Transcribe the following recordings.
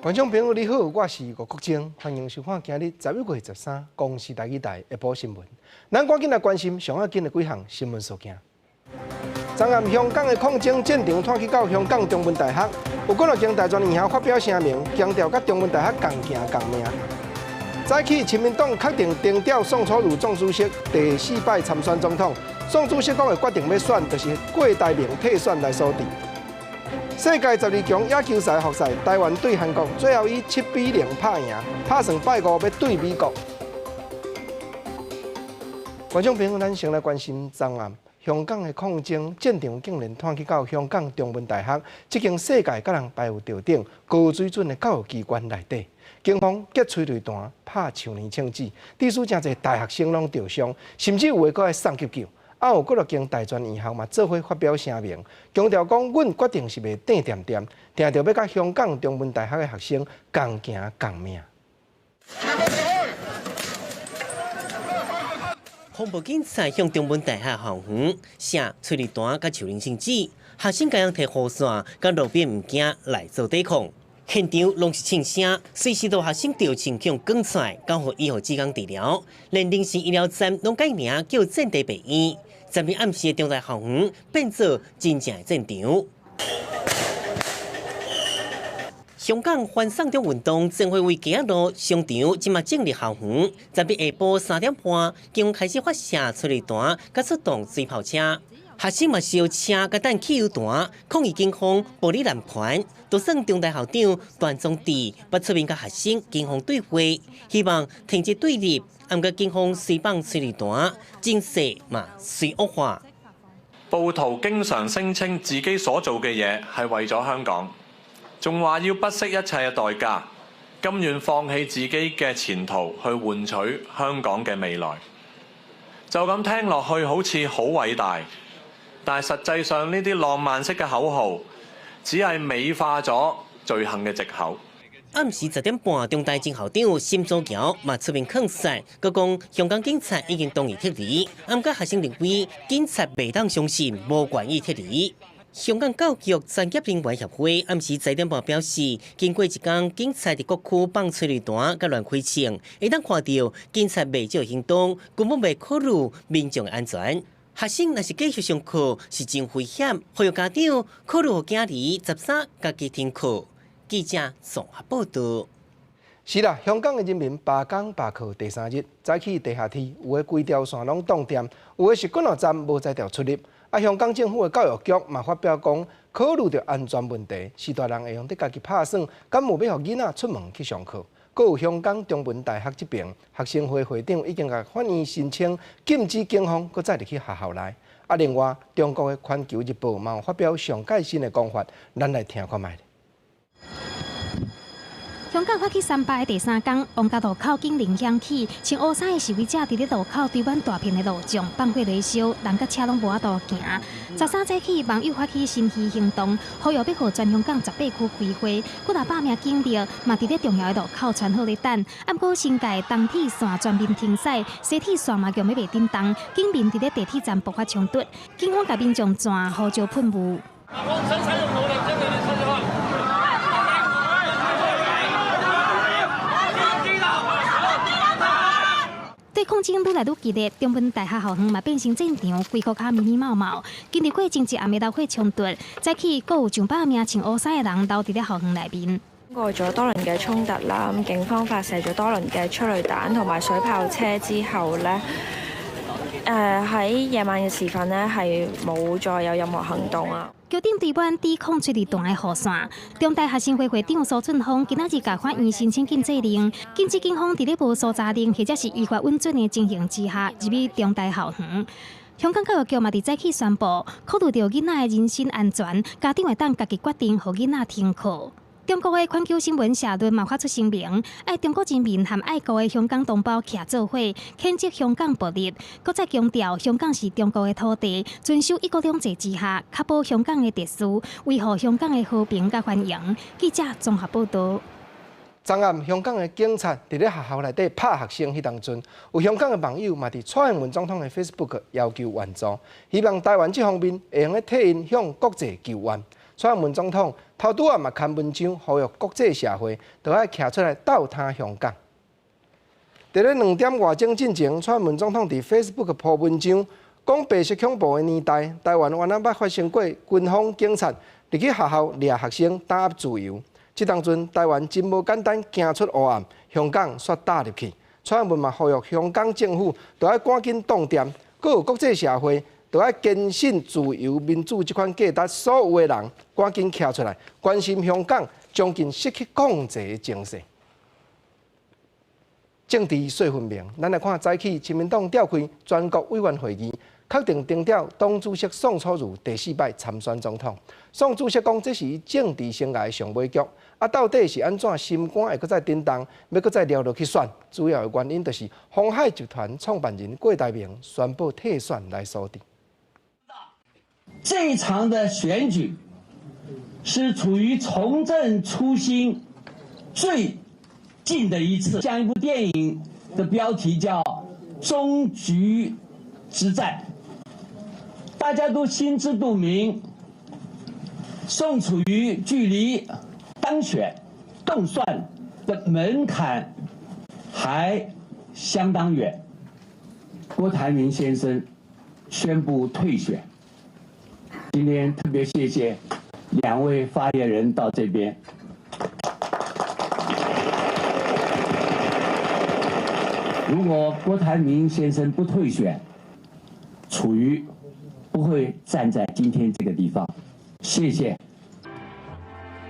观众朋友你好，我是吴国正，欢迎收看今日11月13日公视台语台下晡新闻。咱赶紧来关心上要紧的几项新闻事件。昨暗香港的抗争战场拖去到香港中文大学，有几间大专院校发表声明，强调甲中文大学共行共命。早起，亲民党确定征调宋楚瑜总主席第4摆参选总统。宋主席讲的决定要选，就是郭台铭替选来所定。世界12强野球赛复赛，台湾对韩国最后以7-0拍赢，拍算拜5要对美国。观众朋友，咱先来关心昨暗香港的抗争战场竟然拖去到香港中文大学这间世界甲人排有吊顶、高水准的教育机关内底。警方结催泪弹、拍树年庆纸，致使真侪大学生拢受伤，甚至有的搁来送急救。有几落间大专院校嘛做伙发表声明，强调讲，阮决定是袂等掂掂，定着要甲香港中文大学的学生共行共命。防暴警察向中文大学校园射催泪弹甲树林圣纸，学生家用摕雨伞甲路边物件来做抵抗。现场拢是庆声，随时都学生着情向讲出来，交予医护职工治疗，连临时医疗站拢改名叫战地病院。昨日暗时的中大校园变作真正的战场。香港反送中运动正会为基亚路商场即马正立校园。昨日下晡3点半，警方开始发射催泪弹，甲出动水炮车。学生嘛烧车甲弹汽油弹，抗议警方暴力滥权。就算中大校长段宗志捌出面甲学生、警方对话，希望停止对立。暗过警方随放催泪弹，情势嘛随恶化。暴徒經常聲稱自己所做嘅嘢係為咗香港，仲話要不惜一切嘅代價，甘願放棄自己嘅前途去換取香港嘅未來。就咁聽落去好似好偉大，但係實際上呢啲浪漫式嘅口號，只係美化咗罪行嘅藉口。暗時10點半，中大前校長沈祖橋嘛出面抗辯，佢講香港警察已經同意撤離，暗甲學生認為警察未當相信無願意撤離。香港教育專業人員協會暗時10點半表示，經過一天警察喺各區放催淚彈甲亂開槍，會當看到警察未做行動，根本未考慮民眾嘅安全。學生若是繼續上課是真危險，呼籲家長考慮互囝兒13家己停課。記者綜合報道。是啦，香港的人民罷工罷課第3日，早起地下鐵有的規條線攏凍點，有的是公路站無再條出入。香港政府的教育局嘛發表講，考慮到安全問題，時代人會用得家己拍算，敢有要互囡仔出門去上課。閣有香港中文大學這邊，學生會會長已經甲法院申請，禁止警方閣再入去學校內。另外，中國的《環球日報》嘛有發表上蓋新的講法，咱來聽看賣。香港發起3罷的第3天，旺角路口警鈴響起，穿烏衫的示威者佇咧路口堆滿大片的路障，放過雷燒，人甲車攏無法度行。13早起，網友發起心虛行動，呼籲要予全香港18區開會，幾大百名警力嘛佇咧重要的路口穿好咧等。按過新界東鐵線全面停駛，西鐵線嘛強要袂叮當，警民佇咧地鐵站爆發衝突，警方甲民眾轉胡椒噴霧。對抗爭愈來愈激烈，中文大學校園嘛變成戰場，規個卡密密麻麻。經歷過前一暗暝鬥火衝突，早起閣有上百名穿烏衫嘅人留佇咧校園內面。經過咗多輪嘅衝突啦，咁警方發射咗多輪嘅催淚彈同埋水炮車之後咧，喺夜晚嘅時分咧係冇再有任何行動啊。橋頂堆滿抵抗催淚彈的雨傘，中大學生會會長蘇俊峰今仔日甲法院申請禁制令，禁止警方佇咧無所查令或者是依法穩準的情形之下入去中大校園。香港教育局嘛佇早起宣布，考慮到囡仔的人身安全，家長會當家己決定，予囡仔停課。中國的環球新聞社論嘛發出聲明，愛中國人民和愛國的香港同胞徛做伙，譴責香港暴力，擱再強調香港是中國的土地，遵守一國兩制之下，確保香港的特殊，維護香港的和平甲繁榮。記者綜合報道。昨暗香港的警察伫咧學校內底拍學生，迄當陣有香港的網友嘛佇蔡英文總統的 Facebook 要求援助，希望台灣這方面會用咧替因向國際求援。蔡英文总统头拄嘛刊文章，呼吁国际社会都要徛出来斗他香港。伫咧2点外钟进前，蔡英文总统伫 Facebook po文章，讲白色恐怖的年代，台湾原来捌发生过军方警察入去学校掠学生打压自由。即当阵台湾真无简单，行出黑暗，香港煞打入去。蔡英文嘛呼吁香港政府都要赶紧动点，各有国际社会都要坚信自由民主这款价值，所有的人赶紧徛出来，关心香港将近失去控制的情势。政治细分明，咱来看早起亲民党召开全国委员会议，确定征调党主席宋楚瑜第4摆参选总统。宋主席讲，这是伊政治生涯上尾局，到底是安怎心肝会搁再震动，要搁再撩落去选？主要的原因就是鸿海集团创办人郭台铭宣布退选来锁定。这一场的选举是处于重振初心最近的一次。像一部电影的标题叫《终局之战》，大家都心知肚明，宋楚瑜距离当选动算的门槛还相当远。郭台铭先生宣布退选。今天特别谢谢2位发言人到这边。如果郭台铭先生不退选，楚瑜不会站在今天这个地方。谢谢。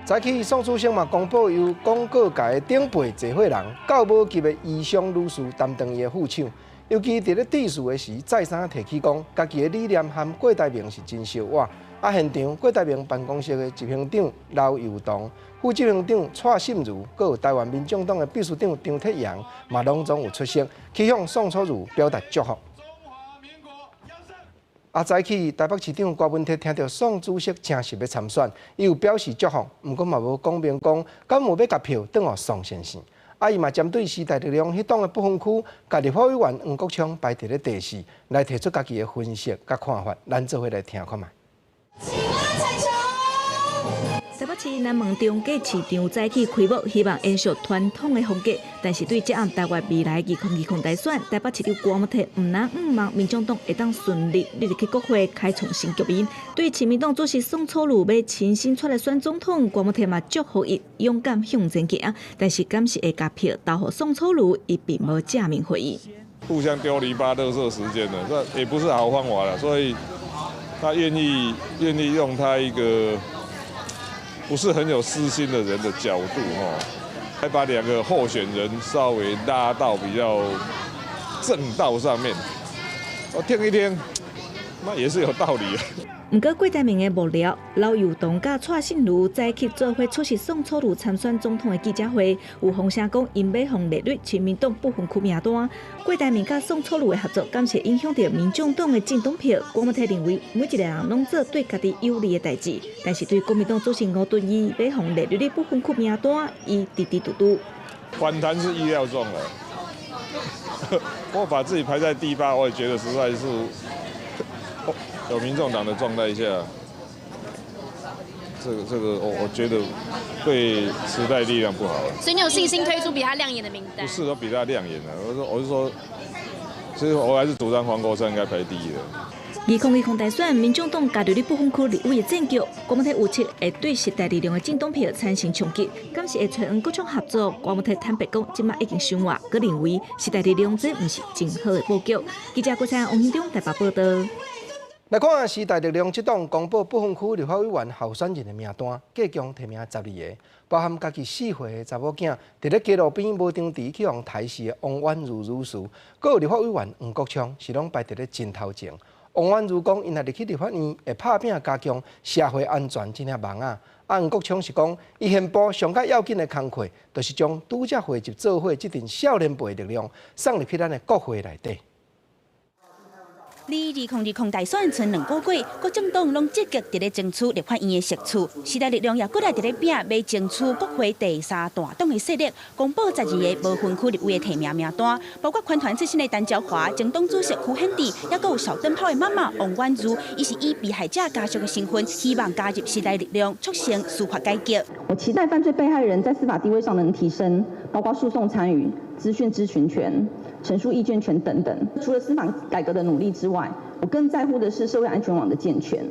早起宋主席嘛公布由广告界的顶辈济伙人，到无级的医商女士担当伊的副手。尤其伫咧致辞的时，再三提起讲，家己的理念和郭台铭是真相哇。现场郭台铭办公室的执行长刘佑堂、副执行长蔡信如，还有台湾民众党的秘书长张铁阳，嘛拢总有出席，去向宋楚瑜表达祝福。早起台北市长郭文铁听到宋主席正式要参选，伊有表示祝福，不过嘛无讲明讲，敢有要甲票转互宋先生。伊嘛针对时代力量迄党的不分区，甲立法委员黄国昌排伫咧第4，来提出家己的分析甲看法，咱做伙来听看卖。台北市南门中街市场早起开幕，希望延续传统的风格，但是对这案台湾未来2020大选，台北市长郭文铁唔望民众党会当顺利入去国会开创新局面。对亲民党主席宋楚瑜要亲身出来选总统，郭文铁嘛祝福伊勇敢向前行，但是敢是会加票投给宋楚瑜，伊并无正面回应。互相丢篱笆、垃圾时间的，这也不是好方法了，所以他愿意用他一个不是很有私心的人的角度来把2个候选人稍微拉到比较正道上面。我听一听，那也是有道理啊。不过郭台铭的幕僚刘佑堂甲蔡信如早起做伙出席宋楚瑜参选总统的记者会，有风声讲因要向列入亲民党不分区名单。郭台铭甲宋楚瑜的合作，敢是影响到民众党的政党票？郭文铁认为每一个人拢做对家己有利的代志，但是对国民党主席吴敦义要向列入不分区名单，伊滴滴嘟嘟。反弹是意料中的，我把自己排在第8，我也觉得实在是。有民众党的状态下，这个我觉得对时代力量不好。所以你有信心推出比他亮眼的名单？不是说比他亮眼的，我是说，其实我还是主张黄国昌应该排第1的。2020大选，民众党加入不分区立委的战局，郭文铁预测会对时代力量的政党票产生冲击，敢是会找黄国昌合作？郭文铁坦白讲，即马已经伤活，佮认为时代力量这不是真好的布局。记者郭灿王兴中台北报道。来看时代力量这党公布不分区立法委员候选人的名单，计共提名12个，包含家己4岁的查某囝，伫咧街路边无张持去往台视的王婉如女士，佮有立法委员黄国昌是拢排伫咧真头前。王婉如讲，因若入去立法院会拍拼加强社会安全真正忙啊。黄国昌是讲，伊现部上较要紧的工作，就是将拄则汇集做伙这阵少年辈的力量送入去咱的国会内底。2020大选剩2个月，各政党拢积极伫咧争取立法院的席次。时代力量也过来伫咧拼，要争取国会第3大党的势力，公布12个无分区立委的提名名单，包括团团出身的陈椒华、前党主席胡显智，也有小灯泡的妈妈王婉如，伊是以被害者家属的身份，希望加入时代力量，促成司法改革。我期待犯罪被害人在司法地位上能提升，包括诉讼参与、资讯知情权、陈述意见权等等。除了司法改革的努力之外，我更在乎的是社会安全网的健全。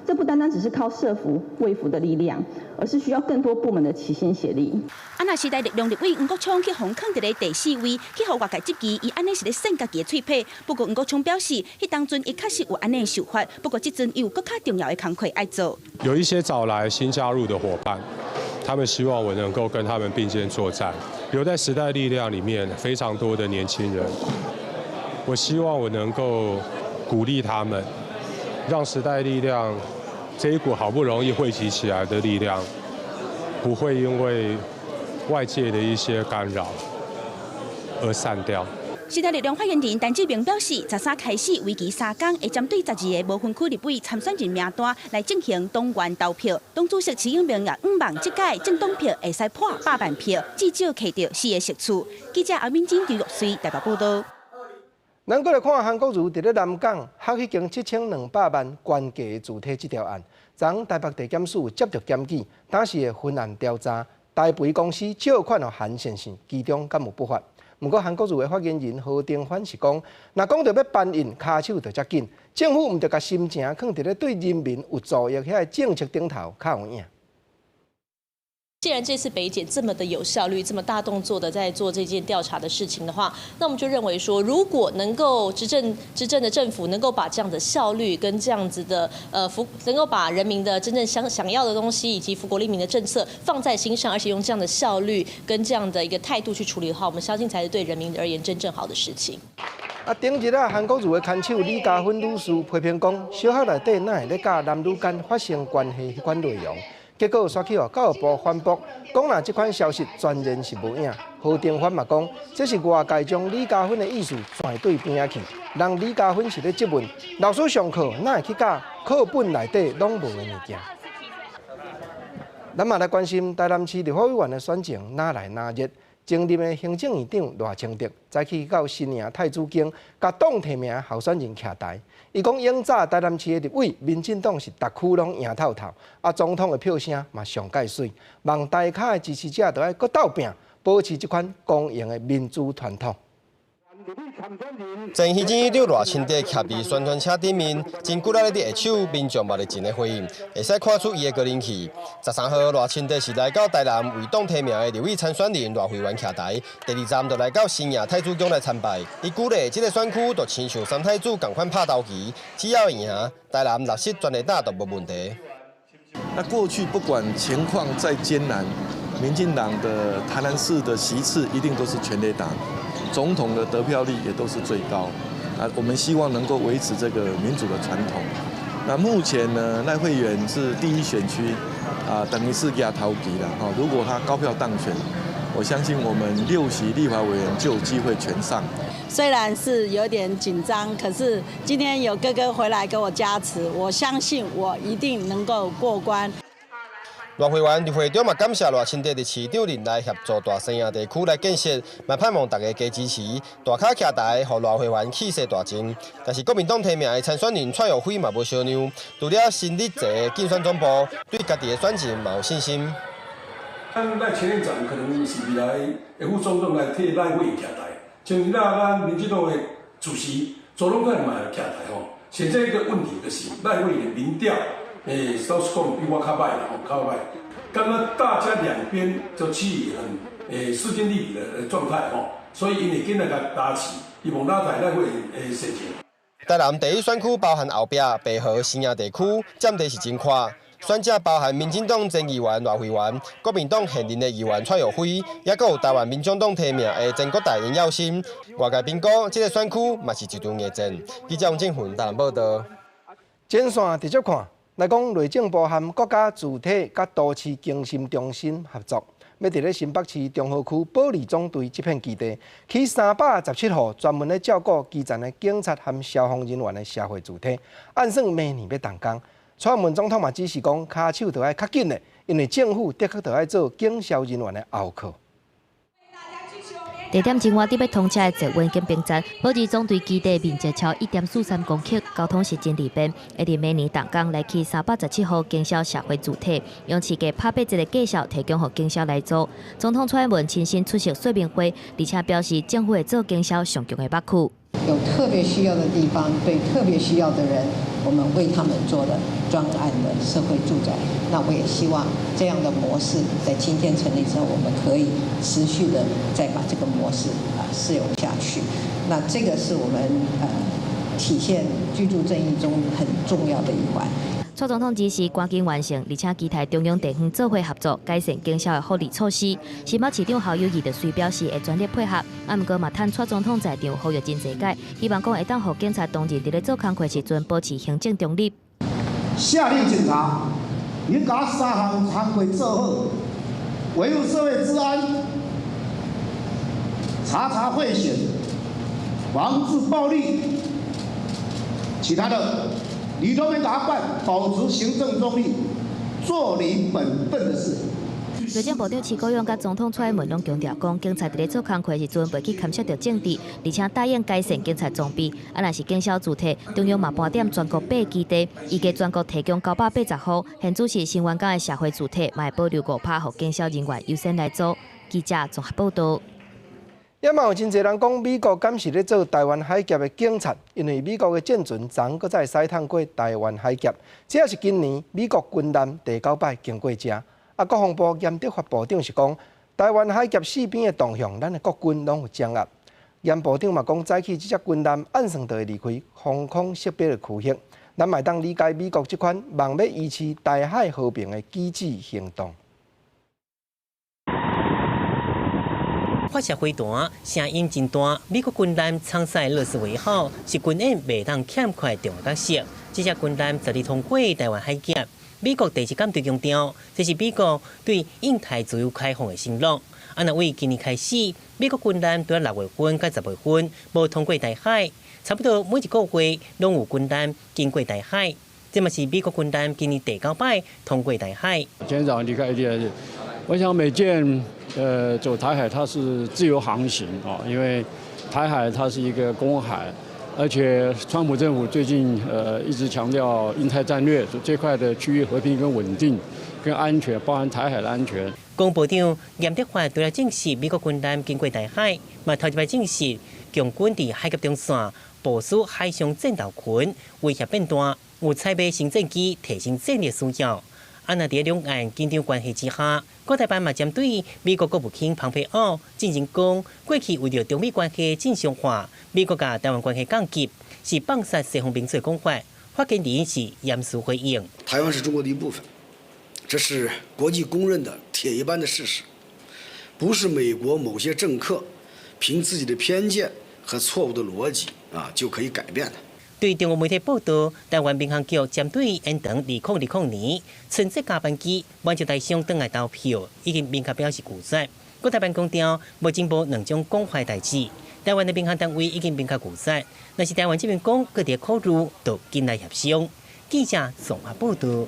这不单单只是靠社福、卫福的力量，而是需要更多部门的齐心协力。那时代力量立委吴国昌去红坑伫咧第4位，去互外界质疑，伊安尼是咧省家己的脆皮。不过吴国昌表示，迄当阵伊确实有安尼想法，不过这阵伊有更加重要的工作要做。有一些找来新加入的伙伴，他们希望我能够跟他们并肩作战。留在时代力量里面非常多的年轻人，我希望我能够鼓励他们，让时代力量这一股好不容易汇集起来的力量，不会因为外界的一些干扰而散掉。时代力量发言人陈志明表示，13开始为期3天，会针对12个无分区立委参选人名单来进行党员投票。党主席徐永明也希望这届政党票会使破100万票，至少摕到4个席次。记者阿敏珍、刘玉水台北报道。咱过来看韩国瑜伫咧南港敲迄间7200万关价的主体这条案，昨台北地检署接到检举，当时的分案调查，台肥公司借款予韩先生，其中敢有不法？不过韩国瑜的发言人何定欢是讲，若讲到要搬运，骹手就遮紧，政府毋着甲心情放伫咧对人民有助益遐个政策顶头较有影。既然这次北检这么的有效率，这么大动作的在做这件调查的事情的话，那我们就认为说，如果能够执政的政府能够把这样的效率跟这样子的能够把人民的真正想要的东西以及福国利民的政策放在心上，而且用这样的效率跟这样的一个态度去处理的话，我们相信才是对人民而言真正好的事情。顶日韩国瑜的看守李嘉芬女士批评讲，小学内底哪会咧甲男女间发生关系迄款内容？结果刷去教育部反驳，讲若这款消息全然是无影。何定欢嘛讲，这是外界将李嘉芬的意思转对边仔去，让李嘉芬是咧质问老师上课哪会去教课本内底拢无的物件。咱嘛来关心台南市立法委员的选情哪来哪热。前任的行政院长赖清德早起到新营太子宫，甲党提名候选人徛台。伊讲，永早台南市的立委，民进党是逐区拢赢透透，总统的票声嘛上界水，望台下的支持者都要搁斗拼，保持这款公营的民主传统。前行政院长赖清德徛伫宣传车顶面，真骨力咧伫下手，民众嘛咧真咧回应，会使看出伊的个人气。13号，赖清德是来到台南为党提名的立委参选人赖慧媛徛台，第2站就来到新营太子宫来参拜。伊鼓励这个选区就亲像三太子同款拍头旗，只要赢，台南落实全力打都无问题。那过去不管情况再艰难，民进党的台南市的席次一定都是全力打。总统的得票率也都是最高，我们希望能够维持这个民主的传统。那目前呢，赖慧媛是第1选区，等于是给他投敌了哈。如果他高票当选，我相信我们6席立法委员就有机会全上。虽然是有点紧张，可是今天有哥哥回来给我加持，我相信我一定能够过关。赖慧媛伫会中嘛感谢赖清德伫市长任内协助大生营地区来建设，嘛盼望大家加支持，大卡徛台，互赖慧媛气势大增。但是国民党提名的参选人蔡耀辉嘛无相让，除了新立这竞选总部，对家己的选情嘛有信心。咱前院长可能是未来的副总统来替赖慧徛台，像咱民进党的主席周荣汉嘛徛台吼。现在一个问题就是赖慧的民调。都是讲比我较歹啦，较歹。刚刚大家两边就处于很势均力敌的状态吼，所以因会紧来甲打起，希望拉台咱会实现。台南第1选区包含后壁、北河、新营地区，占地是真宽。选者包含民进党前议员赖慧媛、国民党现任的议员蔡耀辉，也有台湾民众党提名的前国大严耀新。外界评估，这个选区嘛是一场硬战。记者王正훈台南报道。前线直接看。来讲，内政部和国家主体甲都市更新中心合作，要伫咧新北市中和区保利总队这片基地，起317户专门咧照顾基层的警察和消防人员的社会主体，按算明年要动工。蔡英文总统嘛指示讲，骹手着要较紧的，因为政府的确着要做警消人员的后靠。 地点前外，伫要通车的捷运跟兵站，保利总队基地面积超1.43公顷，交通是真利便。会伫明年动工来起317户经销社会主体，用市价拍8折的价销提供予经销来做。总统蔡英文亲身出席说明会，而且表示政府会做经销上强的北区。有特别需要的地方，对特别需要的人，我们为他们做了专案的社会住宅。那我也希望这样的模式在今天成立之后，我们可以持续的再把这个模式适用下去。那这个是我们体现居住正义中很重要的一环。 蔡总统指示赶紧完成，而且期待中央地方做伙合作，改善经销的福利措施。新北市长侯友宜就虽表示会全力配合，毋过嘛趁蔡总统在场呼吁真侪解，希望讲会当予警察同仁伫咧做工课时阵保持行政中立。下令警察，应把3项工课做好，维护社会治安，查贿选，防治暴力，其他的。 你都没打扮，保持行政中立，做你本分的事。内政部长徐国勇甲总统蔡英文拢强调讲，警察伫咧做工课时阵袂去牵涉到政治，而且答应改善警察装备。若是经销主体，中央嘛盘点全国8个基地，预计全国提供980户。现主是新员工的社会主体，嘛会保留5%予经销人员优先来做。记者综合报道。 也嘛有真侪人讲，美国敢是咧做台湾海峡的警察，因为美国的舰船昨搁再驶探过台湾海峡，这也是今年美国军舰第9摆经过这。国防部严德发部长是讲，台湾海峡四边的动向，咱的国军拢有掌握。严部长嘛讲，早起这只军舰按算就会离开防空识别的区域，咱嘛当理解美国这款望要维持台海和平的机智行动。 发射飞弹，声音真大。美国军舰参赛乐视为号，是军演袂当欠缺重要角色。这只军舰昨日通过台湾海峡。美国第一舰队强调，这是美国对印太自由开放的承诺。若为今年开始，美国军舰在6月份到10月份无通过台海，差不多每一个月拢有军舰经过台海。这嘛是美国军舰今年第9摆通过台海。今天早上离开的，我想每舰。 走台海它是自由航行啊，因为台海它是一个公海，而且川普政府最近一直强调印太战略，这块的区域和平跟稳定跟安全，包含台海的安全。国部长严德发对来证实美国军舰经过台海，嘛头一摆证实强军伫海峡中线部署海上战斗群，威胁变大，有采买新战机提升战略需要。 若伫两岸紧张关系之下，国台办嘛针对美国国务卿蓬佩奥进行讲，过去为了中美关系正常化，美国甲台湾关系降级，是放杀西方民主的讲法。发言人是严肃回应：台湾是中国的一部分，这是国际公认的铁一般的事实，不是美国某些政客凭自己的偏见和错误的逻辑就可以改变的。 对中国媒体报道，台湾民航局针对延长2020年春节加班机完成台商倒来投票，已经明确表示拒绝。国台办强调，无进步2种讲话代志。台湾的民航单位已经明确拒绝，若是台湾这边讲，各地考虑就进来协商。记者综合报道。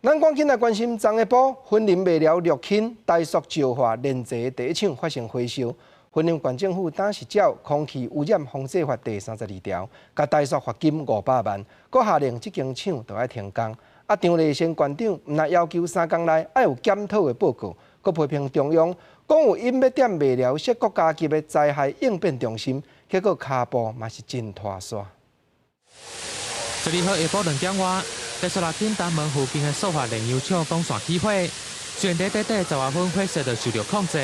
咱赶紧来关心昨下晡婚林卖了6轻大塑石化连坐第1厂发生火烧。 云林县政府当时照空气污染防治法第32条，甲大塑罚金500万，搁下令这间厂就要停工。张立先县长毋但要求3天内要有检讨的报告，搁批评中央，讲有因要点卖了设国家级的灾害应变中心，结果脚步嘛是真拖沙。12号下晡2点外，在塑6轻东门附近的塑化炼油厂讲线起火，虽然10外分火势就受到控制。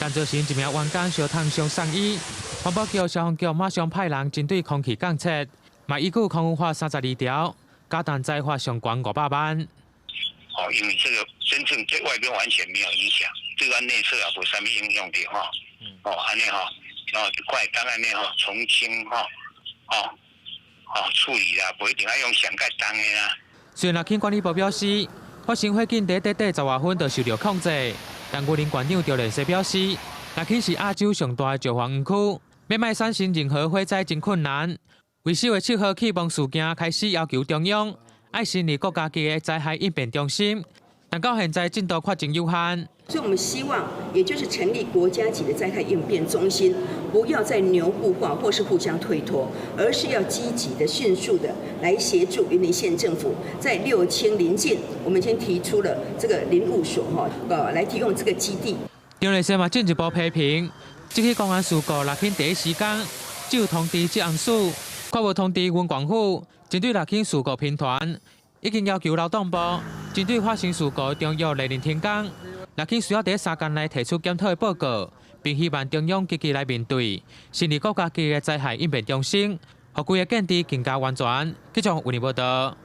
但造成一名员工烧烫伤送医，环保局、消防局马上派人针对空气监测，嘛依据空污法32条，加重灾罚上悬500万。因为这个真正对外边完全没有影响，对外内侧也无什么影响的安尼快当然呢从轻处理啦，不一定要用上盖重的啦。虽然6轻管理部表示，发生火警10外分就受到控制。但云林县长赵连西表示，那起是亚洲上大的石化园区，要卖产生任何火灾真困难。为4月7号启蒙事件开始要求中央爱成立国家级的灾害应变中心，但到现在进度确实有限。所以我们希望，也就是成立国家级的灾害应变中心，不要再牛步化或是互相推脱，而是要积极的、迅速的来协助云林县政府在6轻邻近，我们先提出了这个林务所来提供这个基地。张立生嘛进一步批评，这起公安事故6轻第一时间只有通知职安署，却无通知云管府。针对6轻事故频传，已经要求劳动部针对发生事故中央来临停工。6轻需要在3天内提出检讨的报告，并希望中央积极来面对，成立国家级的灾害应变中心，让规个建地更加完全。记者为你报道。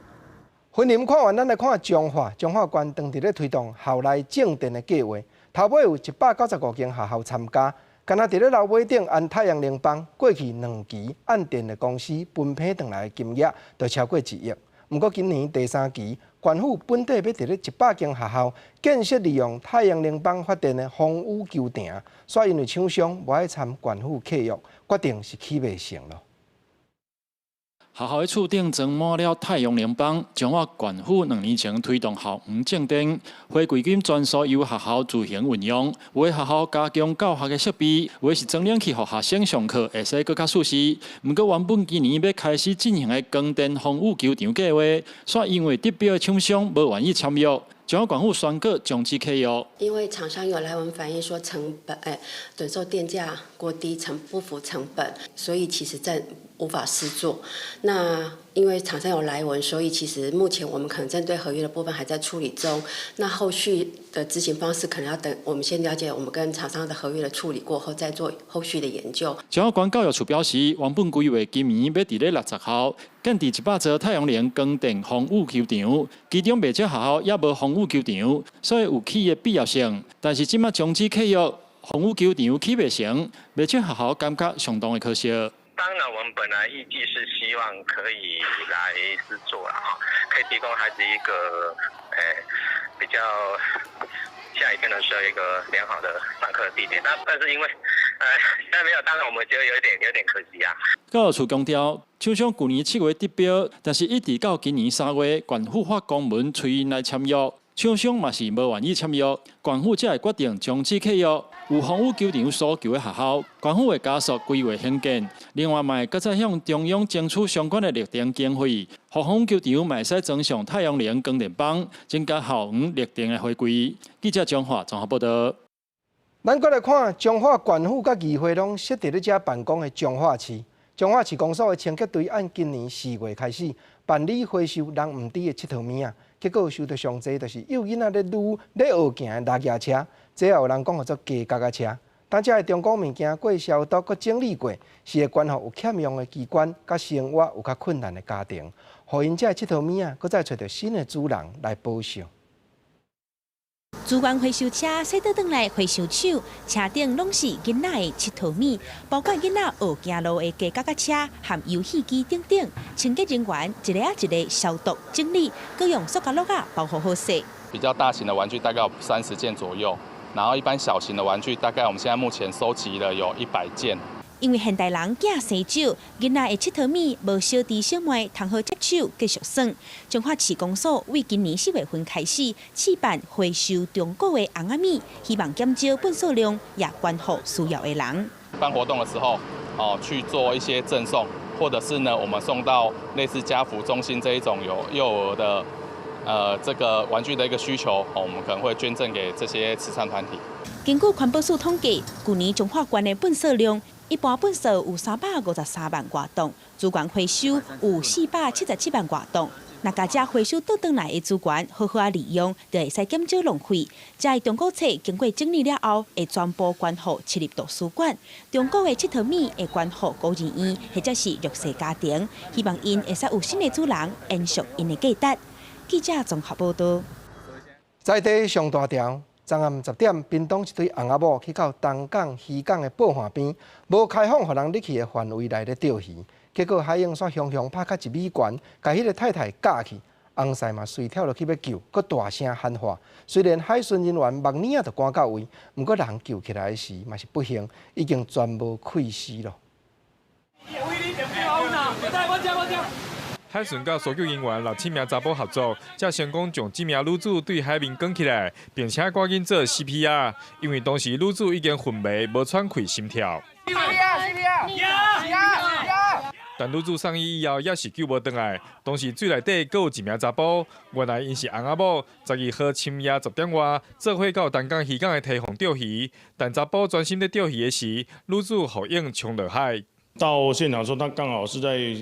云林看完，咱来看彰化县当伫咧推动校内正电的计划，头尾有195间学校参加。敢若伫咧楼尾顶按太阳能帮过去2期按电的公司分配回来的金额，就超过1亿。不过今年第3期，县府本地要伫咧100间学校建设利用太阳能帮发电的风雨球亭，所以因为厂商无爱参县府契约，决定是起袂成咯。学校的厝顶装满了太阳能板，彰化县府2年前推动校园正电，花贵金全数由学校自行运用。有的学校加强教学的设备，有的是装冷气，互学生上课会使更加舒适。不过原本今年要开始进行的光电风雨球场计划，却因为得标的厂商无愿意签约。彰化县府宣告终止契约，因为厂商有来文反映说成本，趸售电价过低，不符成本，所以其实无法施作。那因为厂商有来文，所以其实目前我们可能针对合约的部分还在处理中。那后续的执行方式可能要等我们先了解我们跟厂商的合约的处理过后，再做后续的研究。彰化县教育处表示，原本规划今年要伫咧60校建置100座太阳能光电风雨球场，其中未少学校也无风雨球场，所以有起的必要性。但是即马终止契约，风雨球场起袂成，未少学校感觉相当的可惜。当然，我们本来预计是希望可以来制作了哈，可以提供孩子一个比较下雨天的时候一个良好的上课地点。但是因为现在没有，当然我们觉得有点可惜啊。教育处强调，厂商去年7月得标，但是一直到今年3月，县府发公文催因来签约，厂商嘛是无愿意签约，县府才会决定终止契约。有风雨球场所求的学校，县府会加速规划兴建。另外，嘛会再向中央争取相关的绿电经费，让风雨球场嘛会使装上太阳能光电棒，增加校园绿电的回归。记者彰化综合报道。咱再来看彰化县府甲议会拢设伫咧遮办公的彰化市。彰化市公所的清洁队按今年4月开始办理回收人唔滴的佚佗物啊，结果收到上侪就是幼囡仔咧撸咧学行的拉架车，这也有人讲叫做假脚车。但这的中古物件过消毒、过整理过，是会关乎有欠用的机关，甲生活有较困难的家庭，互因这佚佗物啊，搁再找到新的主人来补偿。资源回收车驶倒转来回收厂，车顶拢是囡仔的佚佗物，包括囡仔学行路的假脚车和游戏机等等。清洁人员一个一个消毒整理，各用塑胶袋包好好势。比较大型的玩具大概有30件左右，然后一般小型的玩具大概我们现在目前收集了有100件。因为现代人囝生少，囡仔的佚佗物无小弟小妹通好接手，继续算。彰化市公所为今年4月份开始试办回收中古的红仔米，希望减少垃圾量，也关乎需要的人。办活动的时候，去做一些赠送，或者是呢，我们送到类似家福中心这一种有幼儿的这个玩具的一个需求，我们可能会捐赠给这些慈善团体。根据环保署统计，去年彰化县的垃圾量。一般垃圾有353万多吨，资源回收有477万多吨。若家只回收倒转来的资源好好利用，就会使减少浪费。这中古册经过整理了后，会全部捐予市立图书馆。中古的佚佗物会捐予孤儿院或者是弱势家庭，希望因会使有新的主人延续因的价值。记者综合报道。在地上大条。昨暗10点，屏东一堆红仔某去到东港渔港的报岸边，无开放予人入去的范围内咧钓鱼，结果海洋煞汹汹拍到一米悬，甲迄个太太架去，翁婿嘛随跳落去要救，佮大声喊话。虽然海巡人员目耳仔就赶到位，毋过人救起来时嘛是不幸，已经全无溃死咯。海巡甲搜救人员6、7名查甫合作，才成功将这名女子对海面扛起来，并且赶紧做 CPR， 因为当时女子已经昏迷，无喘气心跳。但女子送医以后，也是救无回来。当时水内底阁有一名查甫，原来因是翁仔某，12号深夜10点外，做伙到东港渔港的堤防钓鱼。但查甫专心在钓鱼的时，女子互影冲落海。到现场说，他刚好是在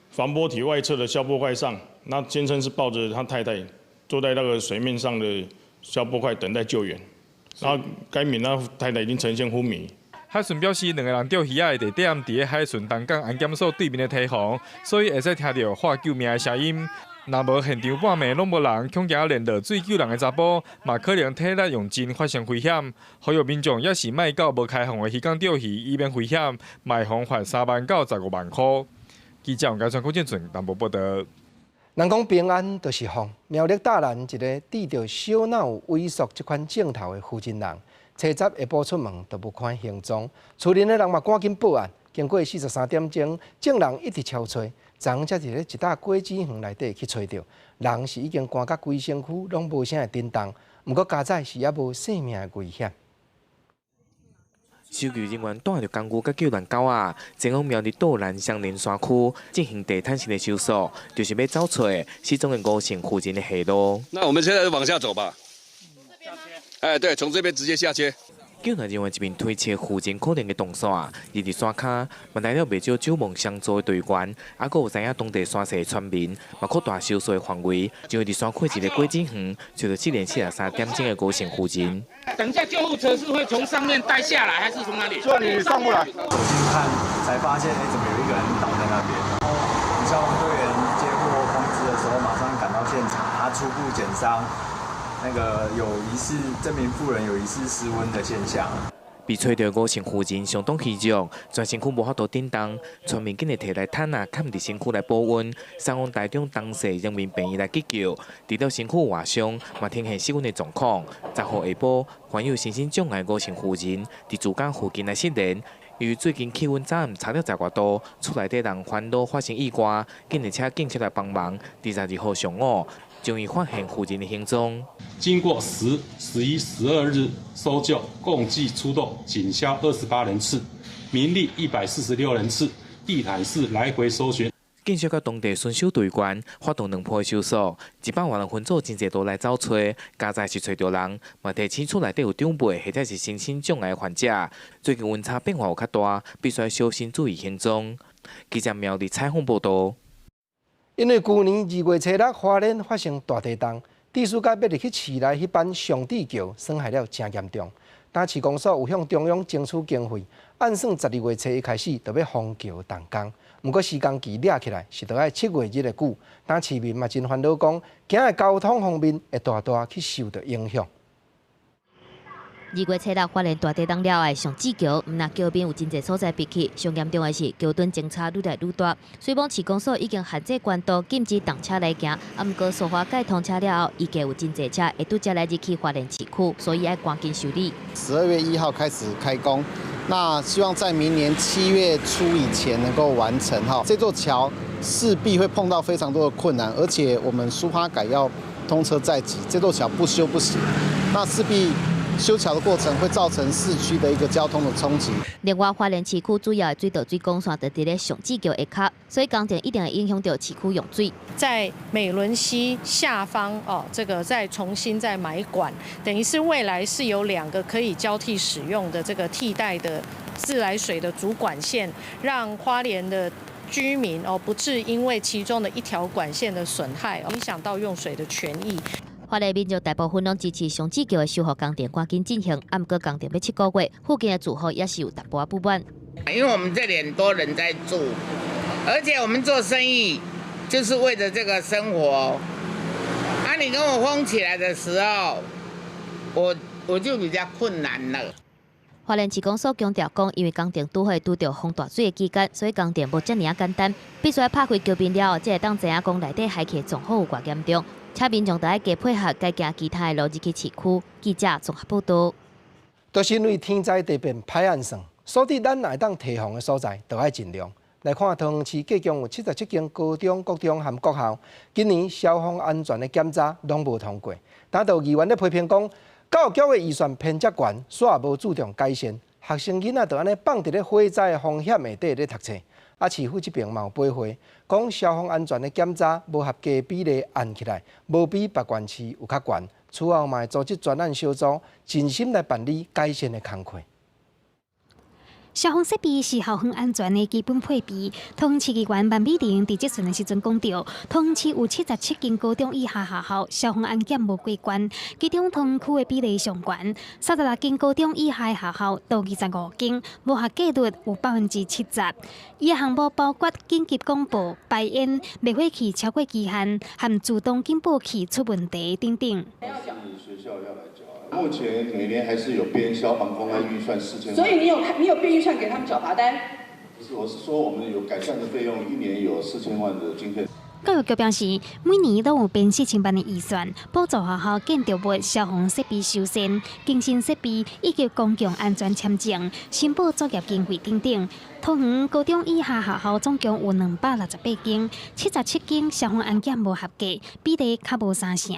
防波堤外侧的消波块上，那先生是抱着他太太坐在那个水面上的消波块等待救援，然后该名他太太已经呈现昏迷。海巡表示，2个人钓鱼仔的地点伫海巡东港安检所对面的堤防，所以会使听到喊救命的声音。若无现场半暝拢无人，恐惊连落水救人的查甫，嘛可能体力用尽发生危险。呼吁民众也是莫到无开放的渔港钓鱼，以免危险，卖罚款3万到15万块。记者王家川、郭建顺淡薄报道。人讲平安就是福，苗栗大兰一个治着小脑萎缩这款症头的负责人。初10下晡出门都无看行踪，厝邻的人嘛赶紧报案。经过43点钟，证人一直敲找，昨才伫咧一搭果子园内底去找到，人是已经赶到规身躯拢无啥会震动，毋过加载是也无性命的危险。搜救人员带着工具甲救援狗仔，前往苗栗岛南乡连山区进行地毯式的搜索，就是要找出失踪的5姓附近的下落。那我们现在往下走吧。哎，对，从这边直接下切。救援人员一边推测附近可能的动线，日伫山骹，嘛来了袂少久望相助的队员，还佫有知影当地山势的村民，嘛扩大搜索的范围，就会伫山区一个果子园，找到7点43点钟的5姓附近。等一下，救护车是会从上面带下来，还是从哪里？说你上不来。走近看，才发现，怎么有一个人倒在那边？然后消防队员接获通知的时候，马上赶到现场，他初步检伤。那个有疑似这名妇人有疑似失温的现象。被找到5姓附近相当虚弱，全身躯无法度震动，村民紧摕来毯啊盖伫身躯来保温。三王台中当时人民病院来急救，除了身躯外伤，嘛呈现失温的状况。10号下晡，患有身心障碍5姓妇人伫住港附近来失联。由于最近气温早差了10外度，厝内底人烦恼发生意外，紧日请警察来帮忙。22号上午，终于发现附近的行踪。经过10、11、12日搜救，共计出动警消28人次，民力146人次，地毯式来回搜寻。警察甲当地巡守队员发动2波搜索，100万人分组真侪都来找找，加在是找到人，嘛提醒厝内底有长辈或者是身心障碍患者。最近温差变化有较大，必须小心注意行踪。记者苗栗采访报道。因为去年2月初6，花莲发生大地震，地势界要入去市内迄班上帝桥损害了真严重。但市公所有向中央争取经费，按算12月初一开始就要封桥动工。不过施工期抓起来是要7月日的久，但市民嘛真烦恼讲，今日交通方面会大大去受到影响。2月初6，花莲大地震了的上志桥，毋但桥边有真侪所在闭起，上严重的是桥墩争吵愈来愈大。虽讲市公所已经限制关道，禁止动车来行，毋过苏花改通车了后，依旧有真侪车会拄则来入去花莲市区，所以要赶紧修理。12月1号开始开工，那希望在明年7月初以前能够完成哈。这座桥势必会碰到非常多的困难，而且我们苏花改要通车在即，这座桥不修不行，那势必修桥的过程会造成市区的一个交通的冲击。另外，花莲市区主要的水道水管线就伫咧上志桥下卡，所以工程一定会影响到市区用水。在美仑溪下方这个再重新再埋管，等于是未来是有2个可以交替使用的这个替代的自来水的主管线，让花莲的居民不致因为其中的一条管线的损害影响到用水的权益。花莲民众大部分拢支持上志桥的修复工程赶紧进行，不过工程要7个月，附近的住户也是有淡薄不满。因为我们这里很多人在住，而且我们做生意就是为了这个生活。你跟我封起来的时候，我就比较困难了。花莲市公所强调讲，因为工程拄好拄到风大水的期间，所以工程无遮尔简单。必须要拍开桥边了，才会当知影讲内底海气状况有偌严重。且民众就要加配合，该行其他的路入去市区。记者综合报道。就是因为天灾地变歹按算，所以咱来当提防的所在，就要尽量。来看桃园市计共有77间高中、国中和国校，今年消防安全的检查拢无通过。但到议员咧批评讲，教育局的预算偏遮悬，煞也无注重改善，学生囡仔就安尼放伫咧火灾风险下底咧读册。啊，市府这边嘛有驳回，讲消防安全的检查无合格比例按起来，无比别县市有较悬。此后嘛会组织专案小组，尽心来办理改善的工作。消防设备是校园安全的基本配备。桃园市议员万美玲伫即阵的时阵讲到，桃园市有77间高中以下学校消防安检无过关，其中桃园区的比例上悬，36间高中以下的学校到25间，无合格率有70%。伊的项目包括紧急广播、排烟、灭火器超过期限，和自动警报器出问题等等。目前每年还是有编消防公安预算4000万，所以你有编预算给他们缴罚单？不是，我是说我们有改善的费用，一年有4000万的经费。教育局表示，每年都有编4000万的预算，补助学校建筑物、消防设备修缮、更新设备以及公共安全签证、申报作业经费等等。桃园高中以下学校总共有268间，77间消防安检无合格，比例较无三成，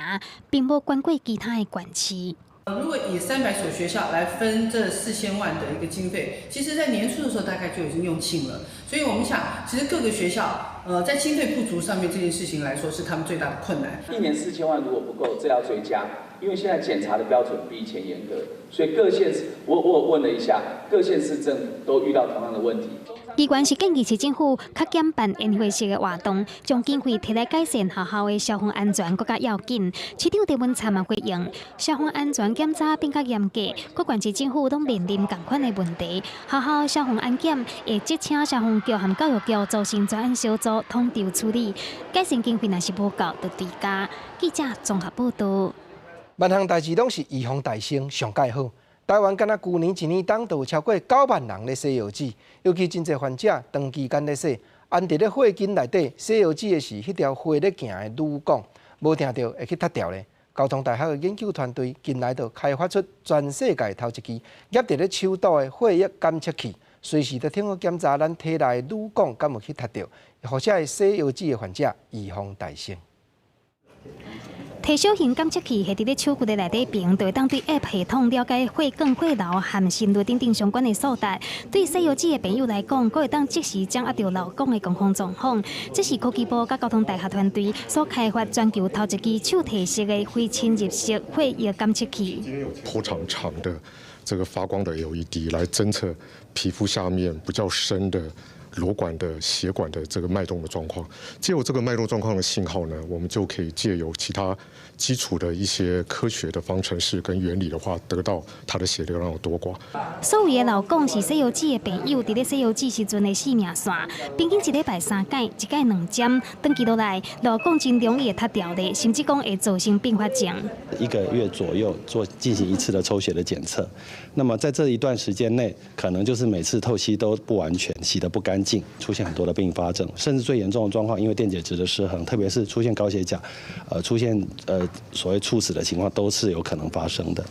并无关过其他的县市。如果以300所学校来分这4000万的一个经费，其实在年初的时候大概就已经用尽了。所以我们想，其实各个学校在经费不足上面这件事情来说，是他们最大的困难。一年4000万如果不够，这要追加，因为现在检查的标准比以前严格，所以各县市我问了一下，各县市政府都遇到同样的问题。议员是建议市政府较减办宴会式的活动，将经费摕来改善学校的消防安全，更加要紧。市长陈文灿嘛回应，消防安全检查变较严格，各县市政府都面临同款的问题。学校消防安检会即请消防局和教育局组成专案小组统筹处理，改善经费若是无够，就追加。记者综合报道。万项代志拢是预防大胜上介好。台湾敢若去年一年当，就有超过9万人咧洗药剂，尤其真侪患者长期间咧洗，安伫咧火巾内底洗药剂的是迄条火咧行的铝管，无听到会去脱掉咧。交通大学的研究团队近来就开发出全世界头一支压伫咧手刀的血液监测器，随时都通过检查咱体内铝管敢有去脱掉，或者是洗药剂的患者预防大胜。提小型监测器下伫咧手骨的内底边，就会当对 App 系统了解血管、血流和心率等等相关的数值。对洗药剂的朋友来讲，佫会当即时掌握到劳工的健康状况。这是科技部甲交通大学团队所开发全球头一支手提式的非侵入式血液监测器。波长长的这个发光的 LED 来侦测皮肤下面比较深的瘘管的血管的这个脉动的状况，借由这个脉动状况的信号呢，我们就可以借由其他基础的一些科学的方程式跟原理的话，得到它的血流量有多寡。所有的老公是洗药剂的朋友，伫咧洗药剂时阵的生命线，平均一礼拜3改，一改2针，长期落来，老公真容易会脱掉的，甚至讲会造成并发症。1个月左右进行一次的抽血的检测，那么在这一段时间内，可能就是每次透析都不完全，洗得不干净，出现很多的并发症，甚至最严重的状况，因为电解质的失衡，特别是出现高血钾，出现所谓猝死的情况，都是有可能发生的。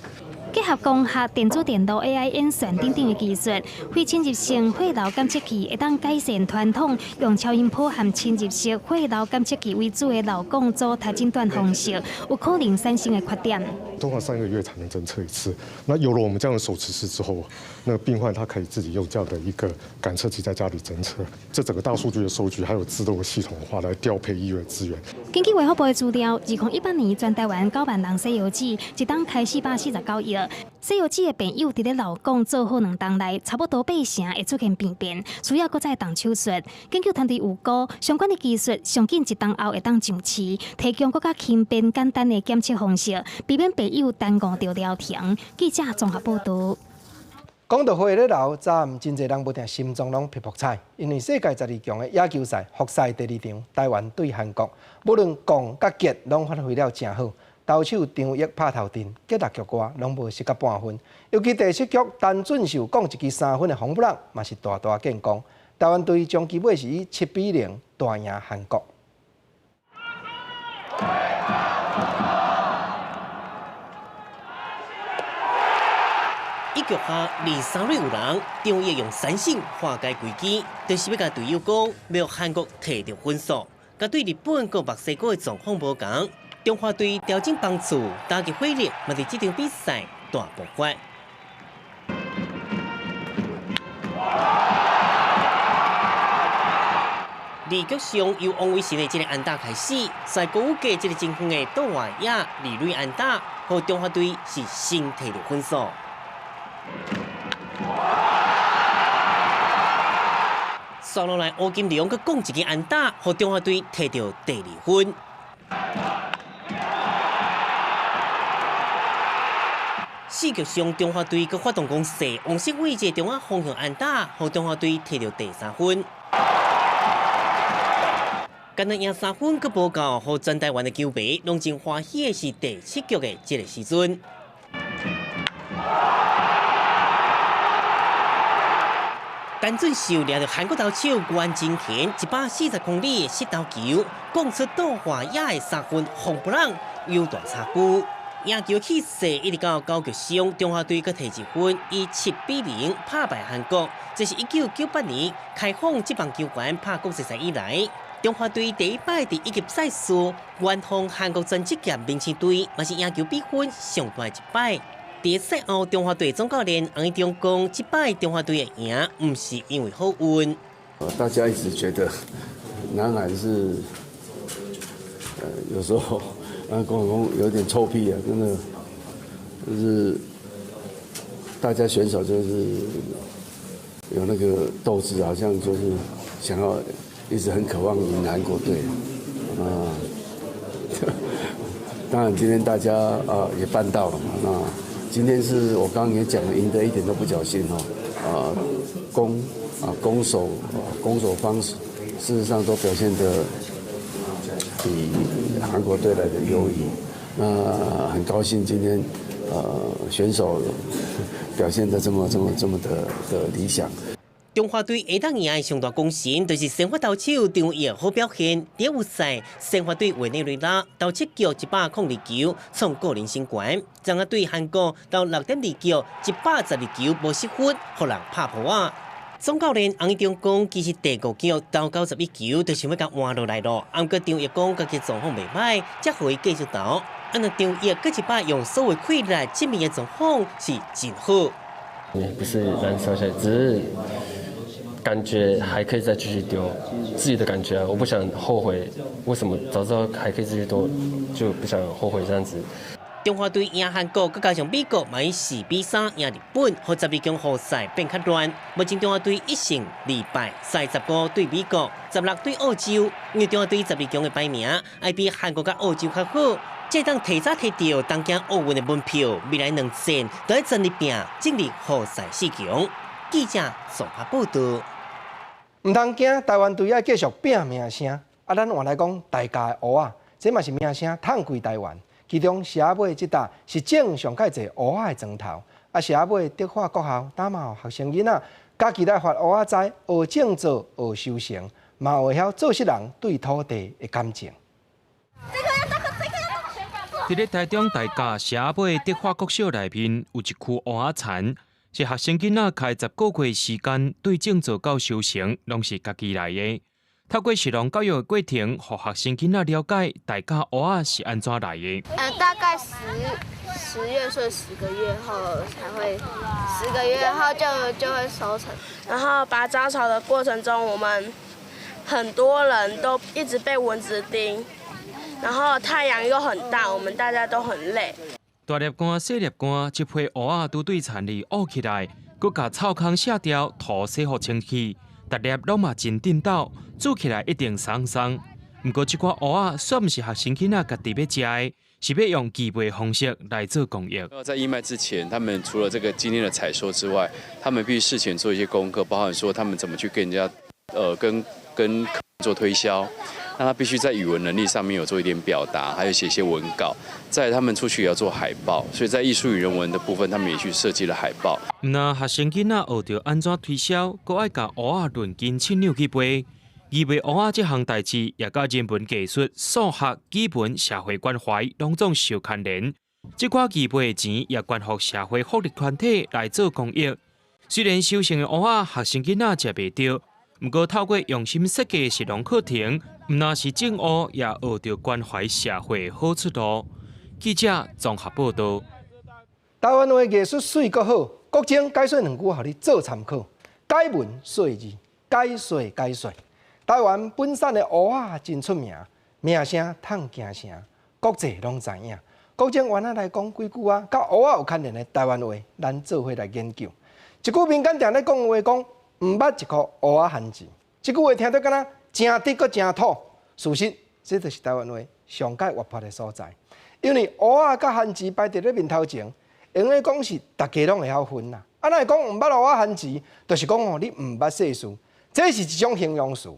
结合光学、电子电路、AI 演算等等的技术，非侵入性血流监测器会当改善传统用超音波和侵入式血流监测器为主的脑供组台诊断方式，有可能产生的缺点。通常3个月才能侦测一次。那有了我们这样的手持式之后，那个病患他可以自己用这样的一个感测器在家里侦测，这整个大数据的收据还有自动系统化来调配医院资源。根据卫福部的资料，2018年全台湾9万人洗药剂，一档开449亿。洗药剂的朋友伫咧脑供做好2档内，差不多8成会出现病变，需要搁再动手术。研究团队有估，相关的技术上紧1档后会当上市，提供更加轻便简单的检测方式，避免朋友耽误着疗程。记者综合报道。讲到火咧流，早暗真侪人无定心中拢皮肤彩，因为世界12强的野球赛复赛第2场，台湾对韩国，无论攻甲杰拢发挥了真好。投手张毅拍头阵，结6局外拢无失到半分。尤其第7局陈俊秀攻一支3分的红不让，嘛是大大建功。台湾队终期尾是以7-0大赢韩国。一局下2-3垒有人，张毅用三振化解危机，就是要甲队友讲，要韩国摕到分数。甲对日本和墨西哥的状况无同，中华队调整帮助，打击火力，嘛伫这场比赛大爆发。2局上由王维成的这个安打开始，在国武界这个前锋的杜华亚2垒安打，和中华队是先摕到分数。刷落来，吴金良佮攻一支安打，和中华队摕到第2分。4局上，中华队佮发动攻势，王世伟这中央方向安打，和中华队摕到第3分。干那赢3分佮无够，和全台湾的球迷拢真欢喜的是第7局的这个时阵。陈俊秀掠到韩国投手关金田140公里的失投球，攻出杜华亚的3分红不让，有大差距。赢球气势一直到9局上，中华队佮摕1分，以7-0拍败韩国。这是1998年开放职棒球员拍国际赛以来，中华队第一摆伫1级赛事远赴韩国专职业明星队，嘛是赢球比分上大一摆。第赛后，中华队总教练洪一中讲，这摆中华队的赢，唔是因为好运。大家一直觉得南韩是，有时候跟我讲有点臭屁啊，真的，就是大家选手就是有那个斗志，好像就是想要一直很渴望赢韩国队啊。当然，今天大家也办到了嘛，那。今天是我刚刚也讲了，赢得一点都不侥幸哦，攻守方事实上都表现得比韩国队来的优异。那很高兴今天选手表现得这么的理想。中华队下当赢的上大功臣，就是先发投手张毅好表现。第一赛，先发队委内瑞拉到7局102球，创个人新高。中华队韩国到6.2局112球无失分，互人拍破啊！总教练洪一中讲，其实第5局到91球，就想要甲换落来咯。不过张毅讲，家己状况袂歹，才互伊继续投。那张毅搁一摆用所有快力证明的状况是真好。也不是燃烧下来，只是。感觉还可以再继续丢，自己的感觉啊，我不想后悔。为什么早知道还可以继续丢，就不想后悔这样子。中华队赢韩国，佮加上美国，嘛以4-3赢日本，和12强互赛变较乱。目前中华队1胜2败，赛15对美国，16对澳洲。因为中华队12强的排名，要比韩国佮澳洲较好。这当提早摕到东京奥运的门票，未来2战都要全力拼，进入互赛4强。记者综合报道。唔通惊，台湾队要继续拼名声。咱换来讲，大家的蚵仔，这嘛是名声探归台湾。其中社尾这搭是种上介侪蚵仔的庄头。社尾德化国校打嘛学生囡仔，家己来发蚵仔栽，学种作，学修成，嘛会晓做事人对土地的感情。伫咧台中大甲社尾德化国小内面有一区蚵仔田。是学生囡仔开10个月时间，对种植到修成，拢是家己来的。透过实农教育的过程，互学生囡仔了解大家蚵仔是安怎来的。大概10月岁10个月后才会，10个月后就会收成。然后拔杂草的过程中，我们很多人都一直被蚊子叮，然后太阳又很大，我们大家都很累。大粒干、小粒干，一批蚵仔拄对田里挖起来，佮甲草坑卸掉，土洗好清气，逐粒拢嘛真劲道，煮起来一定松松。不过，这款蚵仔算毋是学生囡仔家己要食的，是要用寄卖方式来做公益。在义卖之前，他们除了这个今天的采收之外，他们必须事前做一些功课，包含说他们怎么去跟人家跟做推销，那他必须在语文能力上面有做一点表达，还有写一些文稿。再来他们出去也要做海报，所以在艺术与人文的部分，他们也去设计了海报。那学生囡仔学着安怎推销，搁爱甲蚵仔论斤称量去背。预备蚵仔这项代志，也甲人文技术、数学、基本社会关怀拢总相牵连。这款预备的钱也捐予社会福利团体来做公益。虽然收成的蚵仔学生囡仔食袂到，不过透过用心设计的实用课程，唔但是种蚵，也学着关怀社会好出路。记者综合报道。台湾话艺术水阁好，国情解说两句，互你做参考。解文说字，解说解说。台湾本产的蚵仔真出名，名声叹惊声，国际拢知影。国情原来讲几句啊，甲蚵仔有牵连的台湾话，咱做伙来研究。一句民间常咧讲的话，讲毋捌一颗蚵仔汉字，这句话听到敢若真直搁真土。事实，这就是台湾话上界活泼的所在。因为蚵仔甲汉字摆伫咧面头前，用咧讲是大家拢会晓分啦。啊，咱会讲毋捌蚵仔汉字，就是讲哦，你毋捌世事，这是一种形容词。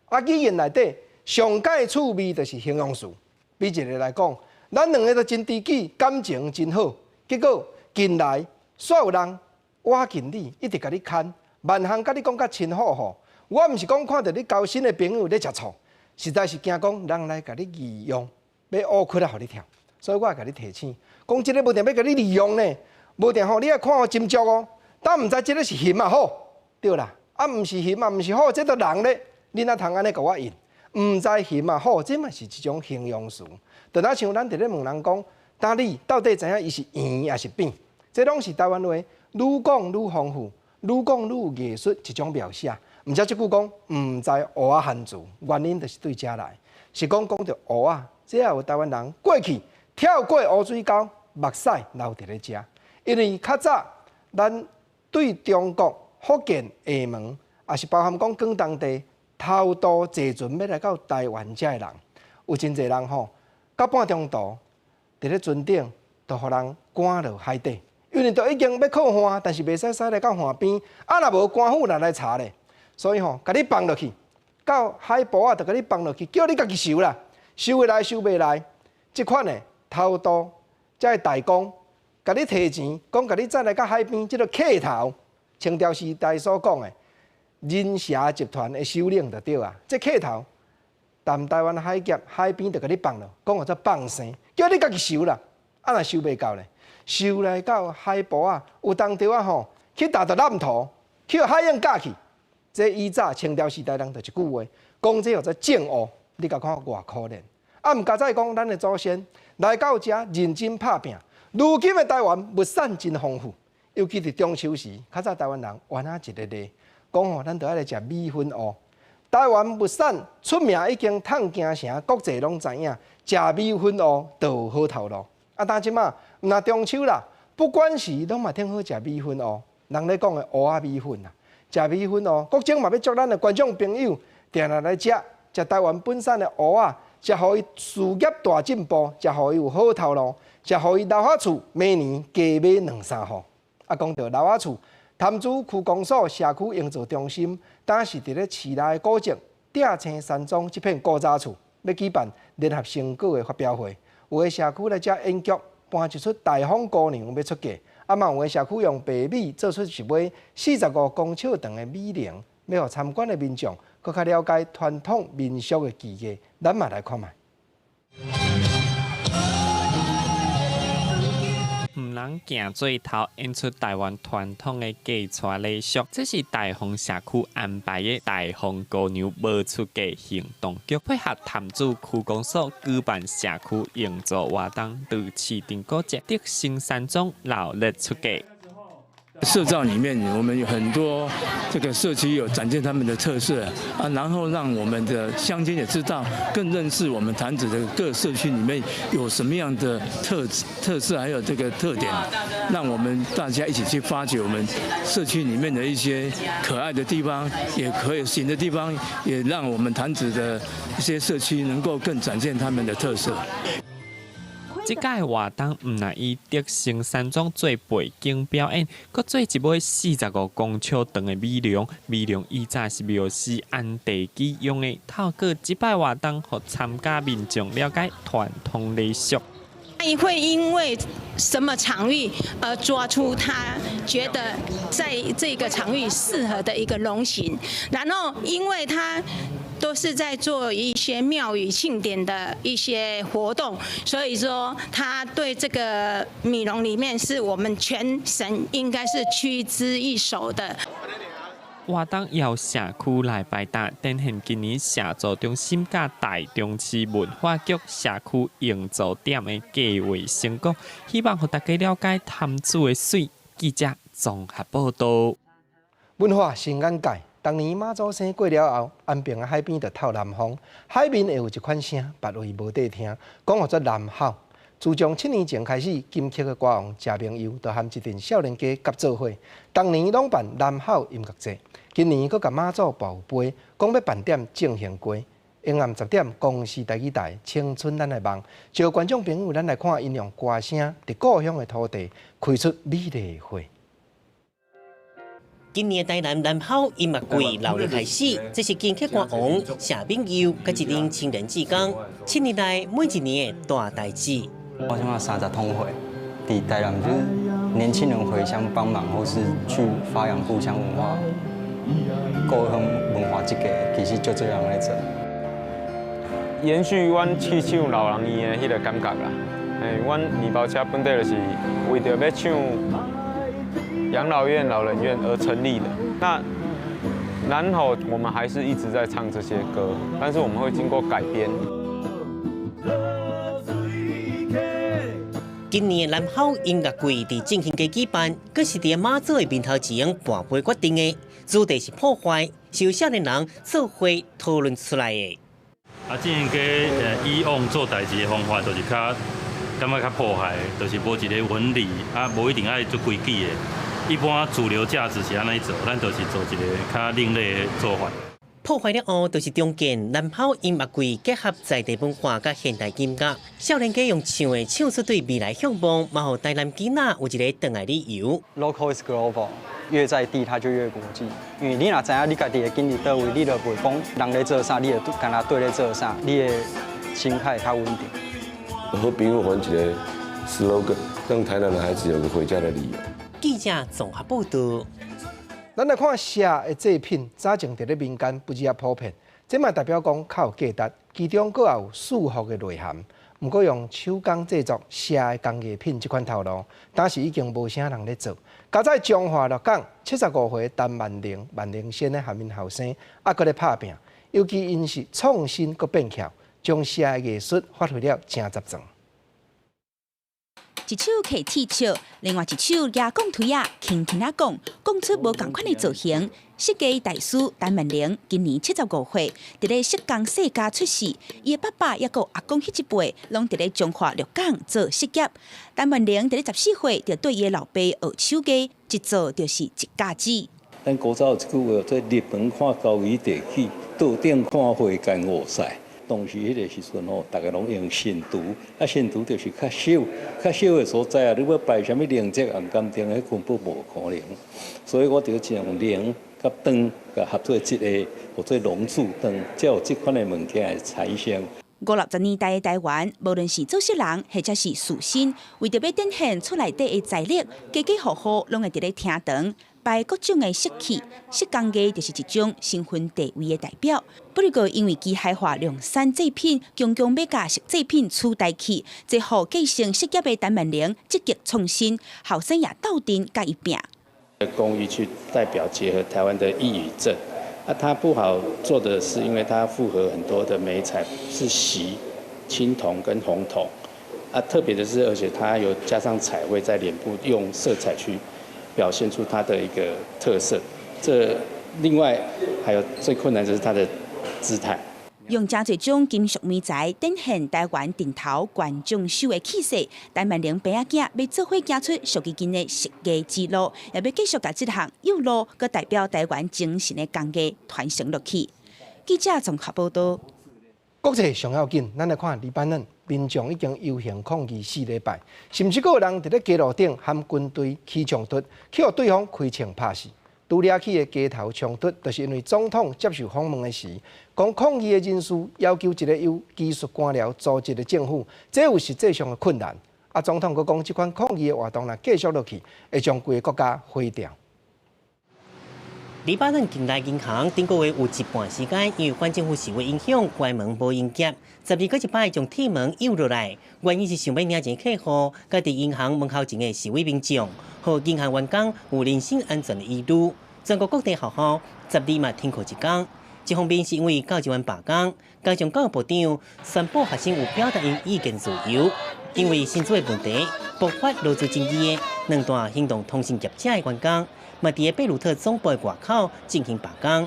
啊，语言内底上界趣味就是形容词。比一个来讲，咱两个都真知己，感情真好。结果近来煞有人挖近你，一直甲你牵，万项甲你讲甲亲好好。我毋是讲看到你交新的朋友咧食醋，实在是惊讲人来甲你利用，要乌窟仔互你跳。所以我甲你提醒，讲即个无定要甲你利用呢，无定吼你要看我斟酌哦。但毋知即个是嫌啊好，对啦，啊毋是嫌啊，毋是好，这都人咧。你哪通安尼甲我应？毋知嫌啊好，这嘛是一种形容词。就若像咱伫咧问人讲，当你到底知影伊是圆还是扁？这拢是台湾话，愈讲愈丰富，愈讲愈有艺术一种描写。毋则即句讲毋知蚵仔汉字，原因就是对遮来，是讲到蚵仔，这也有台湾人过去跳过乌水沟，目屎流伫咧遮。因为较早咱对中国、福建、厦门，也是包含讲广东地。偷渡坐船要来到台湾遮的人，有真侪人吼，到半中途，伫咧船顶，就互人赶落海底，因为都已经要靠岸，但是袂使驶来到岸边，啊若无官府来查咧，所以吼，甲你放落去，到海捕啊，就甲你放落去，叫你家己收啦，收会来收袂来，即款的偷渡，才会代工，甲你提钱，讲甲你再来到海边，即个客头，清朝时代所讲的。人社集团的首领就对啊，这客头，南台湾海峡海边就甲你放了，讲我做放生，叫你家己收啦。啊，若收袂到咧，收来到海捕啊，有当着啊吼，去打着烂头，去海洋架去。这以早清朝时代人就一句话，讲这叫做正恶，你甲看偌可怜。啊，毋加再讲咱的祖先来到遮认真拍拼，如今的台湾物产真丰富，尤其伫中秋时，较早台湾人玩啊一个例。讲吼，咱就爱来食米粉蚵。台湾物产出名已经叹惊声，国际拢知影，食米粉蚵就好头路。啊，但即马若中秋啦，不管是拢嘛挺好食米粉蚵。人咧讲的蚵仔米粉啦，食米粉蚵，国政嘛要祝咱的观众朋友定定来食台湾本产的蚵仔，食互伊事业大进步，食互伊有好头路，食互伊老仔厝明年加买2-3户。啊，讲到老仔厝。潭子区公所社区营造中心，当时伫咧市内古迹鼎青山庄这片古早厝，要举办联合成果的发表会。有个社区来遮演剧，搬一出大风姑娘要出嫁，啊嘛有个社区用白米做出一尾45公尺长的米铃，要互参观的民众更加了解传统民俗的技艺。咱嘛来看卖。唔能行最头，演出台湾传统的嫁娶礼俗。这是大丰社区安排的大丰姑娘无出嫁行动剧，配合潭子区公所举办社区营造活动，如市定古迹、德兴山庄老日出嫁。社造里面，我们有很多这个社区有展现他们的特色啊，然后让我们的乡亲也知道，更认识我们潭子的各社区里面有什么样的特色，还有这个特点，让我们大家一起去发掘我们社区里面的一些可爱的地方，也可以行的地方，也让我们潭子的一些社区能够更展现他们的特色。即届活动唔但以德性山庄做背景表演，佮做一尾45公尺长的米龙。米龙以早是描示安地基用的，透过即摆活动，互参加民众了解传统礼俗。会因为什么场域而抓出他觉得在这个场域适合的一个龙形，然后因为他都是在做一些庙宇庆典的一些活动，所以说他对这个米龙里面是我们全省应该是屈指一手的。活动由社区来摆搭，展现今年社造中心甲大中市文化局社区营造点的计划成果，希望让大家了解潭子的水。记者综合报道。文化新眼界，当年马祖生过了后，安平的海边就透南风，海面会有一款声，别位无得听，讲叫做南吼。自从7年前开始，金曲的歌王谢明佑就和一群少年家合作伙，当年拢办南吼音乐节，今年佫甲马祖报杯，讲要办点正形歌。下暗10点，公视台语台《青春咱的梦》，招观众朋友咱来看因用歌声伫故乡的土地开出美丽的花。今年台南南吼音乐季6日开始，这是金曲歌王谢明佑甲一名情人之间7年来每一年的大代志。我想要30通会，伫台南就是年轻人回乡帮忙，或是去发扬故乡文化、故乡文化这个，其实就这样来做。延续阮去唱老人院的迄个感觉啦。阮面包车本地就是为着要唱养老院、老人院而成立的。那然后我们还是一直在唱这些歌，但是我们会经过改编。今年南吼音乐季伫进行嘅举办，佫是伫马祖的面头前办杯决定的，主题是破坏，是由少年人做伙讨论出来的。进行嘅以往做代志的方法，就是感觉较破坏，就是无一个纹理，无一定爱做规矩的。一般主流价值是安尼做，咱就是做一个较另类的做法。破坏了后，就是中建南吼音乐季结合在地文化甲现代音乐，少年家用唱的唱出对未来向往，嘛互台南囡仔有一个回来理由。Local is global， 越在地它就越国际。因为你若知影你家己的经济到位，你就袂讲人咧做啥，你就干那对咧做啥，你的心态较稳定。和朋友还一个 slogan， 让台南的孩子有个回家的理由。记者综合报道。咱来看蛇的制品，早前伫咧民间不止普遍，这嘛代表讲较有价值，其中佫有束缚的内涵。毋过用手工制作蛇的工艺品这款头路，当时已经无啥人咧做。加在中华鹿港75岁陈万玲先的韩民后生，还佫咧拍拼，尤其因是创新佫变巧，将蛇的艺术发挥了正十全。一手揢铁锹，另外一手举钢推啊，轻轻啊讲出无同款的造型。设计大师陈万玲今年75岁，伫咧设工世家出世。伊的爸爸也有阿公迄一辈，拢伫咧中华鹿港做设计。陈万玲伫咧14岁，就对伊的老爸学手艺，一做就是一家子。咱古早有一句话，做日本看高鱼地起，桌顶看花间五晒。当时迄个时阵吼，大家拢用线图，线图就是较少的所在啊。你要摆什么灵节红甘灯，迄根本无可能。所以我就用灵甲灯甲合作一个，或做龙柱灯，才有这款的物件的产生。50-60年代的台湾，无论是做事人或者是士绅，为着要展现出内底的财力，家家户户拢会伫咧厅堂摆各种的饰器，饰工艺就是一种身份地位的代表。不过因为机械化量产制品，常常要甲设制品取代去，最后继承设计的陈万玲积极创新，后生也斗阵甲伊拼。工艺去代表结合台湾的意与正。它不好做的是，因为它复合很多的媒材，是锡、青铜跟红铜。特别的是，而且它有加上彩绘在脸部，用色彩去表现出它的一个特色。另外还有最困难就是它的姿态。用真侪种金属媒材展现台湾顶头观众秀的气势，陈万玲爸仔囝要做伙行出属于今的设计之路，也要继续把这项有路，佮代表台湾精神的工艺传承落去。记者综合报道。国际上要紧，咱来看黎巴嫩民众已经游行抗议4礼拜，甚至还有人伫咧街路顶和军队起冲突，去互对方开枪拍死。拄掠起的街头冲突，就是因为总统接受访问的时，讲抗议的人士要求一个由技术官僚组织的政府，这有实际上的困难。总统佫讲，这款抗议的活动若继续落去，会将规个国家毁掉。黎巴嫩近代银行顶个月有一半时间因为反政府示威影响关门无营业，12个一摆将铁门摇落来，原因是想要领钱客户，甲伫银行门口前的示威民众，和银行员工有人身安全的疑虑。全国各地学校12嘛停课一天，一方面是因为教职员罢工，加上教育部长宣布学生有表达因意见自由，因为薪资的问题爆发劳资争议的2大行动通信业者的员工。嘛，伫贝鲁特总部外口进行罢工。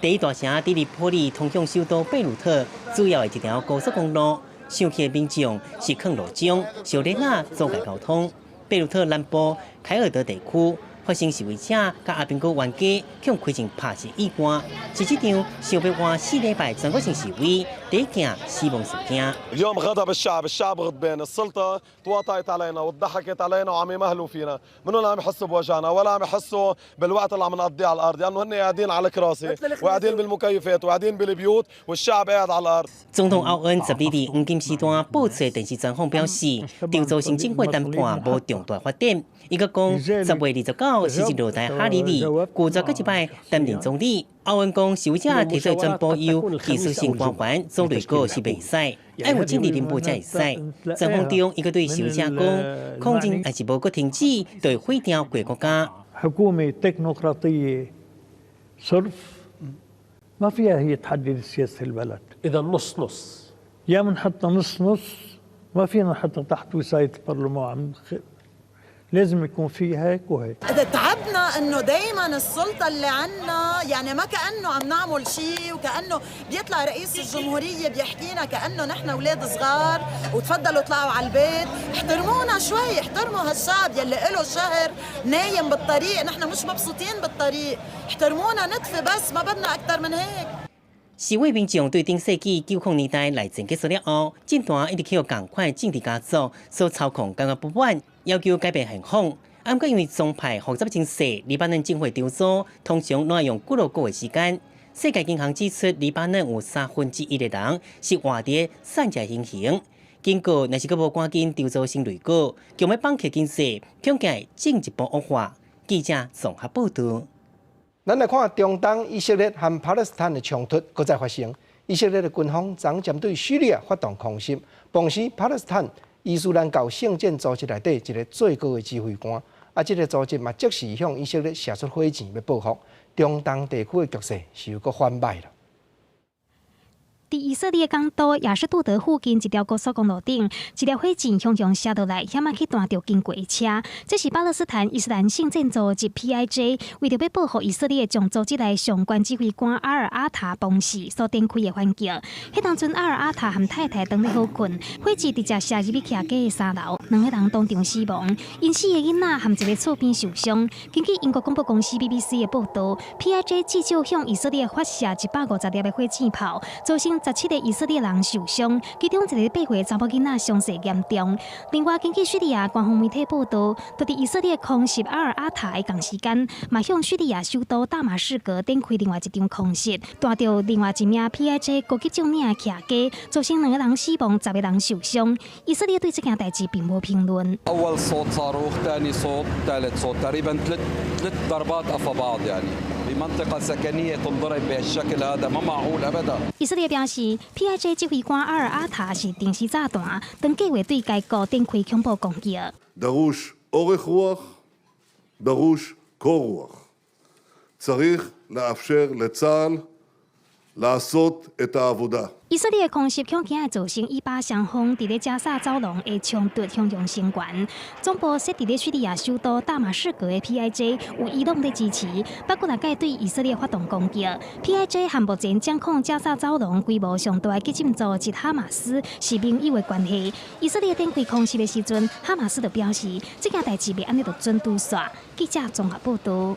第一大城伫利波里通向首都贝鲁特主要的一条高速公路，上去的民众是抗路障、小链仔阻碍交通。贝鲁特南部凯尔德地区发生示威者甲阿宾哥冤家向开枪拍死意外，是这场想要换4礼拜全国性示威第一件死亡事件。اليوم غضب الشعب، الشعب غضبان، السلطة تواطئت علينا وضحكت علينا وعم يمهلوا فينا، منهم عم يحسوا بوجعنا ولا عم يحسوا بالوقت اللي عم نقضيه على الأرض، لأنه هن قاعدين على الكراسي وقاعدين بالمكيفات وقاعدين بالبيوت والشعب قاعد على الأرض。总统奥恩12日黄金时段报出电视专访表示，朝造成政府谈判无重大发展。伊个讲10月29日是落台哈里里，古早个一摆担任总理。奥恩讲，示威者提出全部由技术性官员做内阁是袂使，爱有政治人物才会使。专访中，伊个对示威者讲，抗争还是无个停止，就会毁掉贵国家。حكومة تكنوقراطية صرف ما فيها هي تحدد سياسة البلد. إذا نص نص. يا بنحطها نص نص ما فينا نحطها تحت وصاية البرلمان. لازم يكون في هيك وهيك. تعبنا انه دائما السلطه اللي عنا يعني ما كانه عم نعمل شيء وكانه بيطلع رئيس الجمهوريه بيحكينا كانه نحن اولاد صغار وتفضلوا اطلعوا على البيت، احترمونا شوي، احترموا هالشعب يلي له شهر نايم بالطريق، نحن مش مبسوطين بالطريق، احترمونا نطفي بس ما بدنا اكثر من هيك。示威民众对顶世纪90年代内战结束了后，政坛一直去共款政治家族所操控，感觉不满，要求改变现况。不过因为宗派复杂情势，黎巴嫩政府调查通常拢要用几个月时间。世界银行指出，黎巴嫩有1/3的人是活伫散债情形。警告，若是阁无赶紧调查新内阁，将要放弃经济，恐惊会进一步恶化。记者综合报道。咱来看中东以色列和巴勒斯坦的冲突搁再发生。以色列的军方昨针对叙利亚发动空袭，同时巴勒斯坦伊斯兰教圣战组织内底一个最高的指挥官，这个组织嘛即时向以色列射出火箭要报复。中东地区的局势是又搁反败了。伫以色列港都亚士杜德附近一条高速公路顶，一条火箭向上射落来，险去弹着经过的车。这是巴勒斯坦伊斯兰圣战组织 PIJ 为着要保护以色列，将组织内上官指挥官阿尔阿塔崩死所展开的反击。迄当阵阿尔阿塔和太太当咧好困，火箭直接射入去徛家的3楼，2个人当场死亡，因4个囡仔和一个厝边受伤。根据英国广播公司 BBC 的报道 ，PIJ 至少向以色列发射150粒的火箭炮，造成17个以色列人受伤，其中一个8岁查某囡仔伤势严重。另外，根据叙利亚官方媒体报道，就伫以色列空袭阿尔阿塔的同时间，嘛向叙利亚首都大马士革展开另外一场空袭，带着另外一名 PIJ 高级将领的徛家，造成2个人死亡，10个人受伤。以色列对这件代志并无评论。أول صوت صاروخ، ثاني صوت، ثالث صوت، تقريبا ثلاث ضربات أفا بعض يعني بمنطقة سكنية تنضرب بهالشكل هذا ما معقول أبدا。以色列表示 ，PIJ 指挥官阿尔阿塔是定时炸弹，当计划对该国展开恐怖攻击。דרוש אורך רוח, דרוש קור רוח. צריך לאפשר לצה"ל לעשות את העבודה。以色列空袭恐惊会造成以巴双方伫咧加沙走廊的冲突向上升悬。总部设伫咧叙利亚首都大马士革的 PIJ 有伊朗在支持，包括对以色列发动攻击。PIJ 和目前掌控加沙走廊规模上大的激进组织哈马斯是盟友的关系。以色列展开空袭的时阵，哈马斯就表示，这件代志袂安尼就准拄煞。记者综合报道。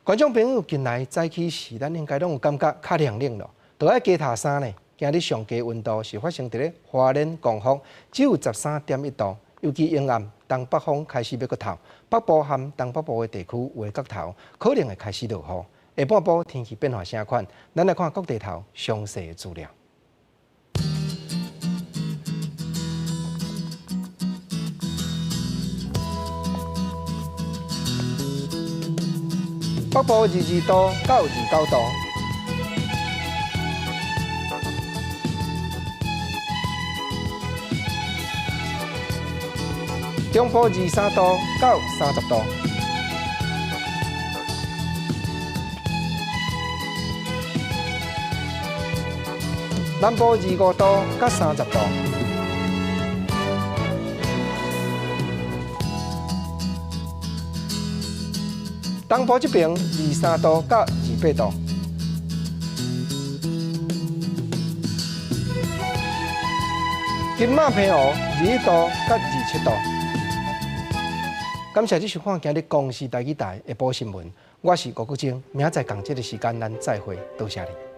观众朋友近来早起时，咱应该拢有感觉较凉冷咯，就爱加套衫呢。今日上低温度是发生伫咧花莲、光复，只有13.1度。尤其沿岸东北风开始要骨头，北部含东北部的地区为骨头，可能会开始落雨。下半部天气变化啥款？咱来看各地头详细的资料。北部22度到29度。中部23度到30度，南部25度到30度，东部这边23度到28度，金马平湖21度到27度。感谢你收看今日公视台语台下晡新闻，我是郭国正，明仔载同这个时间咱再会，多谢你。